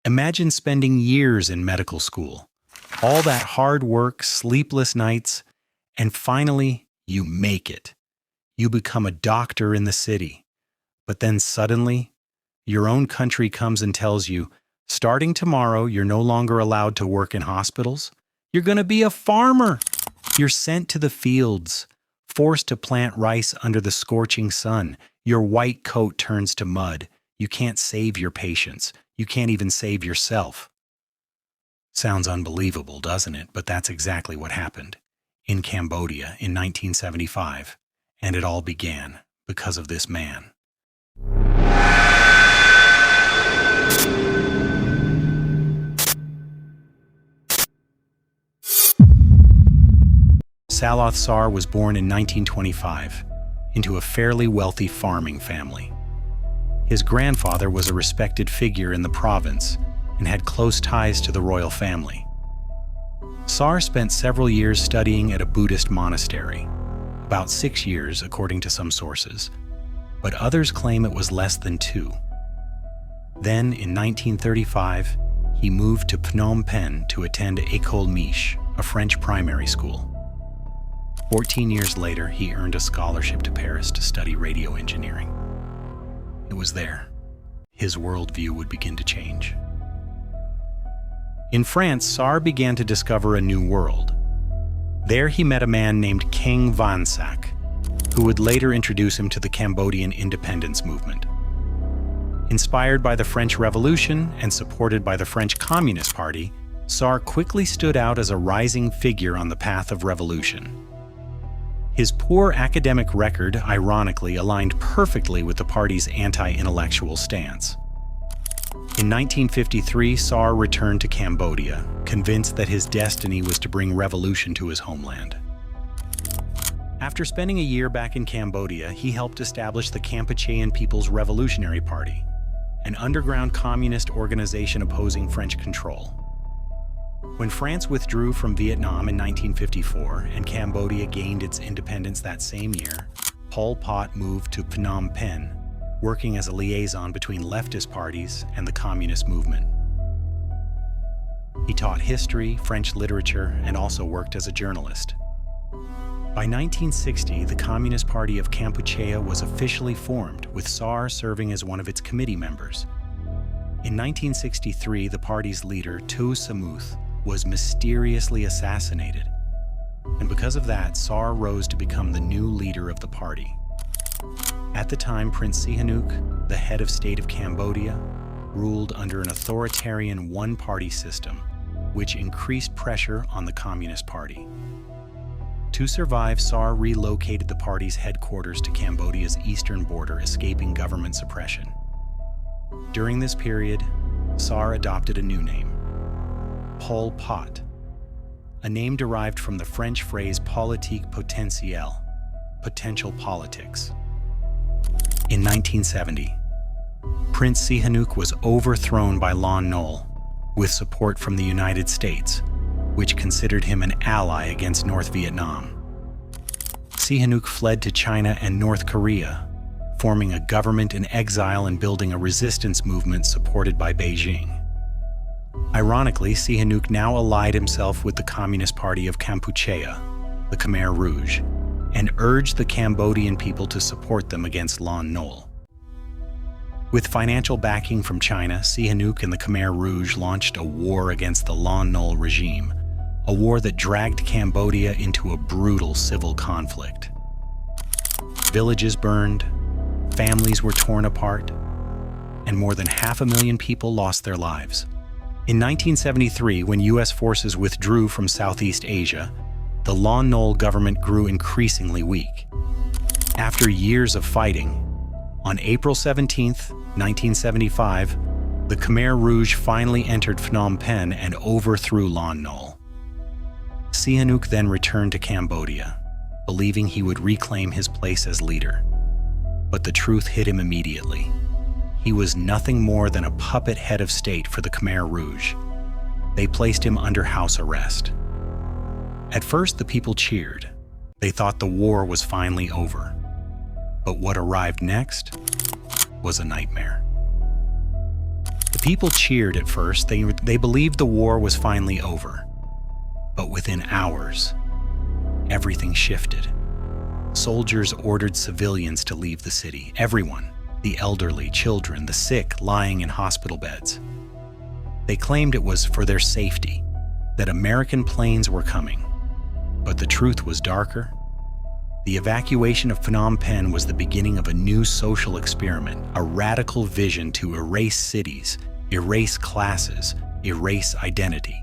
Imagine spending years in medical school, all that hard work, sleepless nights, and finally, you make it. You become a doctor in the city. But then suddenly, your own country comes and tells you, starting tomorrow, you're no longer allowed to work in hospitals. You're going to be a farmer. You're sent to the fields, forced to plant rice under the scorching sun. Your white coat turns to mud. You can't save your patients. You can't even save yourself. Sounds unbelievable, doesn't it? But that's exactly what happened in Cambodia in 1975. And it all began because of this man. Saloth Sar was born in 1925 into a fairly wealthy farming family. His grandfather was a respected figure in the province and had close ties to the royal family. Sar spent several years studying at a Buddhist monastery, about 6 years according to some sources, but others claim it was less than 2. Then, in 1935, he moved to Phnom Penh to attend École Miche, a French primary school. 14 years later, he earned a scholarship to Paris to study radio engineering. It was there his worldview would begin to change. In France, Sar began to discover a new world. There he met a man named King Van Sak, who would later introduce him to the Cambodian independence movement. Inspired by the French Revolution and supported by the French Communist Party, Sar quickly stood out as a rising figure on the path of revolution. His poor academic record, ironically, aligned perfectly with the party's anti-intellectual stance. In 1953, Sar returned to Cambodia, convinced that his destiny was to bring revolution to his homeland. After spending a year back in Cambodia, he helped establish the Kampuchean People's Revolutionary Party, an underground communist organization opposing French control. When France withdrew from Vietnam in 1954 and Cambodia gained its independence that same year, Pol Pot moved to Phnom Penh, working as a liaison between leftist parties and the communist movement. He taught history, French literature, and also worked as a journalist. By 1960, the Communist Party of Kampuchea was officially formed, with Sar serving as one of its committee members. In 1963, the party's leader, Tu Samuth, was mysteriously assassinated, and because of that, Sar rose to become the new leader of the party. At the time, Prince Sihanouk, the head of state of Cambodia, ruled under an authoritarian one-party system, which increased pressure on the Communist Party. To survive, Sar relocated the party's headquarters to Cambodia's eastern border, escaping government suppression. During this period, Sar adopted a new name, Pol Pot, a name derived from the French phrase politique potentielle, potential politics. In 1970, Prince Sihanouk was overthrown by Lon Nol with support from the United States, which considered him an ally against North Vietnam. Sihanouk fled to China and North Korea, forming a government in exile and building a resistance movement supported by Beijing. Ironically, Sihanouk now allied himself with the Communist Party of Kampuchea, the Khmer Rouge, and urged the Cambodian people to support them against Lon Nol. With financial backing from China, Sihanouk and the Khmer Rouge launched a war against the Lon Nol regime, a war that dragged Cambodia into a brutal civil conflict. Villages burned, families were torn apart, and more than 500,000 people lost their lives. In 1973, when U.S. forces withdrew from Southeast Asia, the Lon Nol government grew increasingly weak. After years of fighting, on April 17, 1975, the Khmer Rouge finally entered Phnom Penh and overthrew Lon Nol. Sihanouk then returned to Cambodia, believing he would reclaim his place as leader. But the truth hit him immediately. He was nothing more than a puppet head of state for the Khmer Rouge. They placed him under house arrest. At first, the people cheered. They thought the war was finally over. But what arrived next was a nightmare. The people cheered at first. They believed the war was finally over. But within hours, everything shifted. Soldiers ordered civilians to leave the city. Everyone, the elderly, children, the sick lying in hospital beds. They claimed it was for their safety, that American planes were coming. But the truth was darker. The evacuation of Phnom Penh was the beginning of a new social experiment, a radical vision to erase cities, erase classes, erase identity.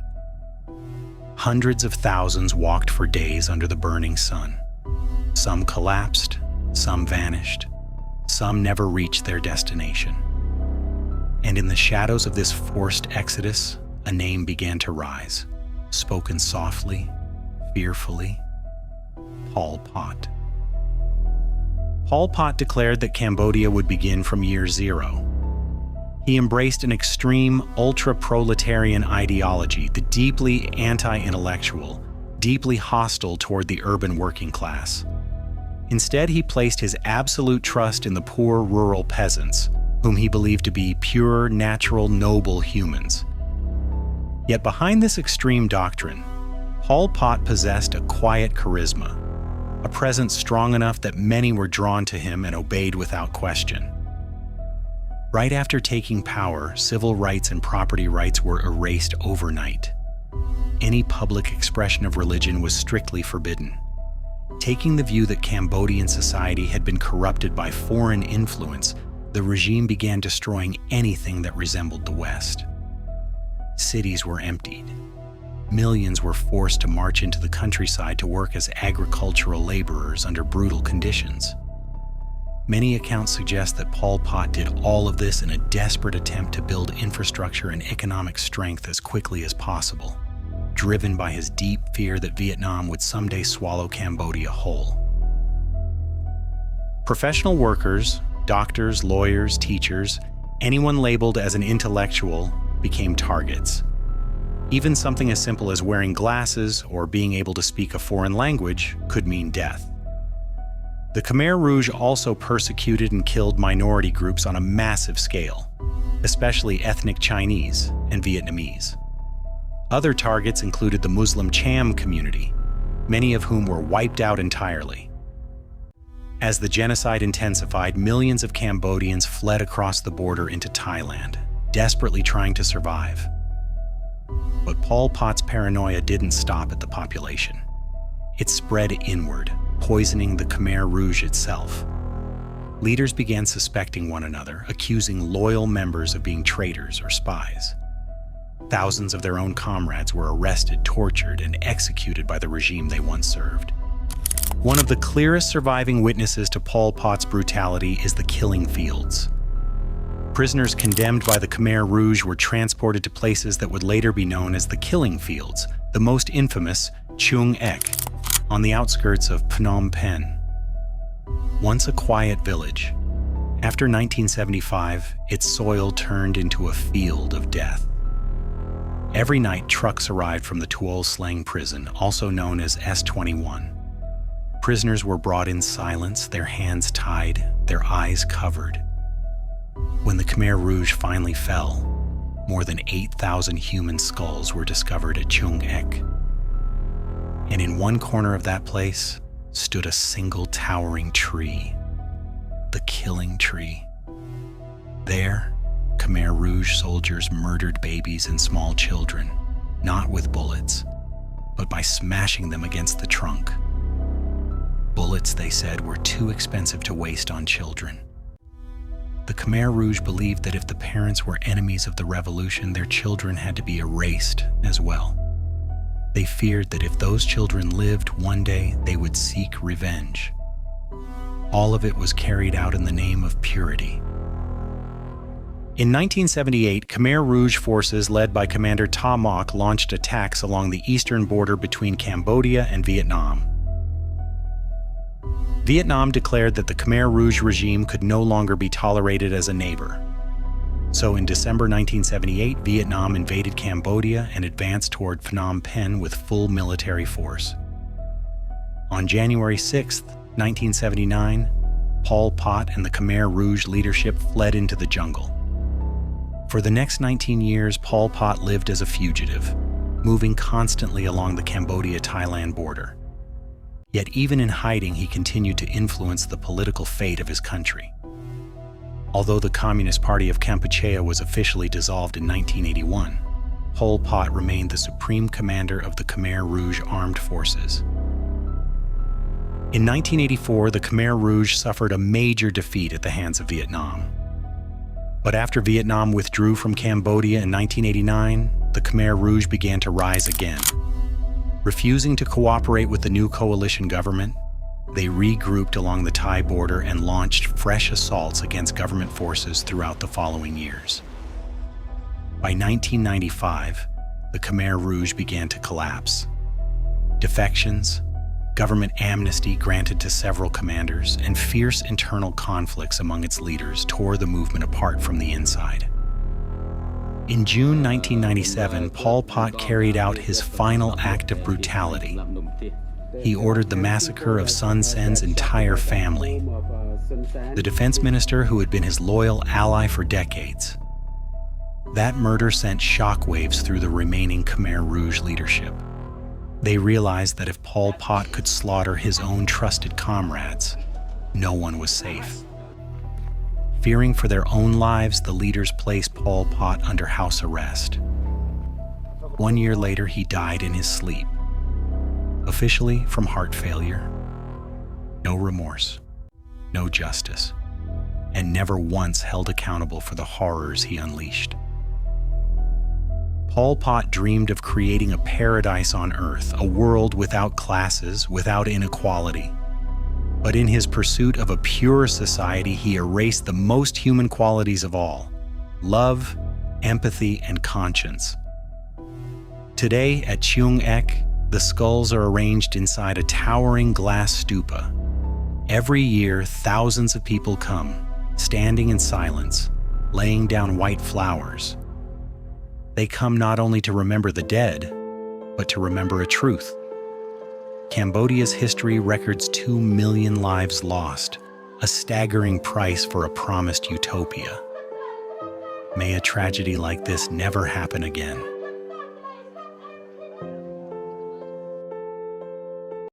Hundreds of thousands walked for days under the burning sun. Some collapsed, some vanished, some never reached their destination. And in the shadows of this forced exodus, a name began to rise, spoken softly, fearfully: Pol Pot. Pol Pot declared that Cambodia would begin from year zero. He embraced an extreme, ultra-proletarian ideology, the deeply anti-intellectual, deeply hostile toward the urban working class. Instead, he placed his absolute trust in the poor rural peasants, whom he believed to be pure, natural, noble humans. Yet behind this extreme doctrine, Pol Pot possessed a quiet charisma, a presence strong enough that many were drawn to him and obeyed without question. Right after taking power, civil rights and property rights were erased overnight. Any public expression of religion was strictly forbidden. Taking the view that Cambodian society had been corrupted by foreign influence, the regime began destroying anything that resembled the West. Cities were emptied. Millions were forced to march into the countryside to work as agricultural laborers under brutal conditions. Many accounts suggest that Pol Pot did all of this in a desperate attempt to build infrastructure and economic strength as quickly as possible, driven by his deep fear that Vietnam would someday swallow Cambodia whole. Professional workers, doctors, lawyers, teachers, anyone labeled as an intellectual became targets. Even something as simple as wearing glasses or being able to speak a foreign language could mean death. The Khmer Rouge also persecuted and killed minority groups on a massive scale, especially ethnic Chinese and Vietnamese. Other targets included the Muslim Cham community, many of whom were wiped out entirely. As the genocide intensified, millions of Cambodians fled across the border into Thailand, desperately trying to survive. But Pol Pot's paranoia didn't stop at the population. It spread inward, poisoning the Khmer Rouge itself. Leaders began suspecting one another, accusing loyal members of being traitors or spies. Thousands of their own comrades were arrested, tortured, and executed by the regime they once served. One of the clearest surviving witnesses to Pol Pot's brutality is the killing fields. Prisoners condemned by the Khmer Rouge were transported to places that would later be known as the killing fields, the most infamous Chung Ek, on the outskirts of Phnom Penh. Once a quiet village, after 1975, its soil turned into a field of death. Every night, trucks arrived from the Tuol Sleng prison, also known as S21. Prisoners were brought in silence, their hands tied, their eyes covered. When the Khmer Rouge finally fell, more than 8,000 human skulls were discovered at Chung Ek. And in one corner of that place stood a single towering tree, the killing tree. There, Khmer Rouge soldiers murdered babies and small children, not with bullets, but by smashing them against the trunk. Bullets, they said, were too expensive to waste on children. The Khmer Rouge believed that if the parents were enemies of the revolution, their children had to be erased as well. They feared that if those children lived, one day they would seek revenge. All of it was carried out in the name of purity. In 1978, Khmer Rouge forces led by Commander Ta Mok launched attacks along the eastern border between Cambodia and Vietnam. Vietnam declared that the Khmer Rouge regime could no longer be tolerated as a neighbor. So in December 1978, Vietnam invaded Cambodia and advanced toward Phnom Penh with full military force. On January 6, 1979, Pol Pot and the Khmer Rouge leadership fled into the jungle. For the next 19 years, Pol Pot lived as a fugitive, moving constantly along the Cambodia-Thailand border. Yet even in hiding, he continued to influence the political fate of his country. Although the Communist Party of Kampuchea was officially dissolved in 1981, Pol Pot remained the supreme commander of the Khmer Rouge armed forces. In 1984, the Khmer Rouge suffered a major defeat at the hands of Vietnam. But after Vietnam withdrew from Cambodia in 1989, the Khmer Rouge began to rise again. Refusing to cooperate with the new coalition government, they regrouped along the Thai border and launched fresh assaults against government forces throughout the following years. By 1995, the Khmer Rouge began to collapse. Defections, government amnesty granted to several commanders, and fierce internal conflicts among its leaders tore the movement apart from the inside. In June 1997, Pol Pot carried out his final act of brutality. He ordered the massacre of Son Sen's entire family, the defense minister who had been his loyal ally for decades. That murder sent shockwaves through the remaining Khmer Rouge leadership. They realized that if Pol Pot could slaughter his own trusted comrades, no one was safe. Fearing for their own lives, the leaders placed Pol Pot under house arrest. 1 year later, he died in his sleep, officially from heart failure. No remorse, no justice, and never once held accountable for the horrors he unleashed. Pol Pot dreamed of creating a paradise on Earth, a world without classes, without inequality. But in his pursuit of a pure society, he erased the most human qualities of all: love, empathy, and conscience. Today at Cheung Ek, the skulls are arranged inside a towering glass stupa. Every year, thousands of people come, standing in silence, laying down white flowers. They come not only to remember the dead, but to remember a truth. Cambodia's history records 2 million lives lost, a staggering price for a promised utopia. May a tragedy like this never happen again.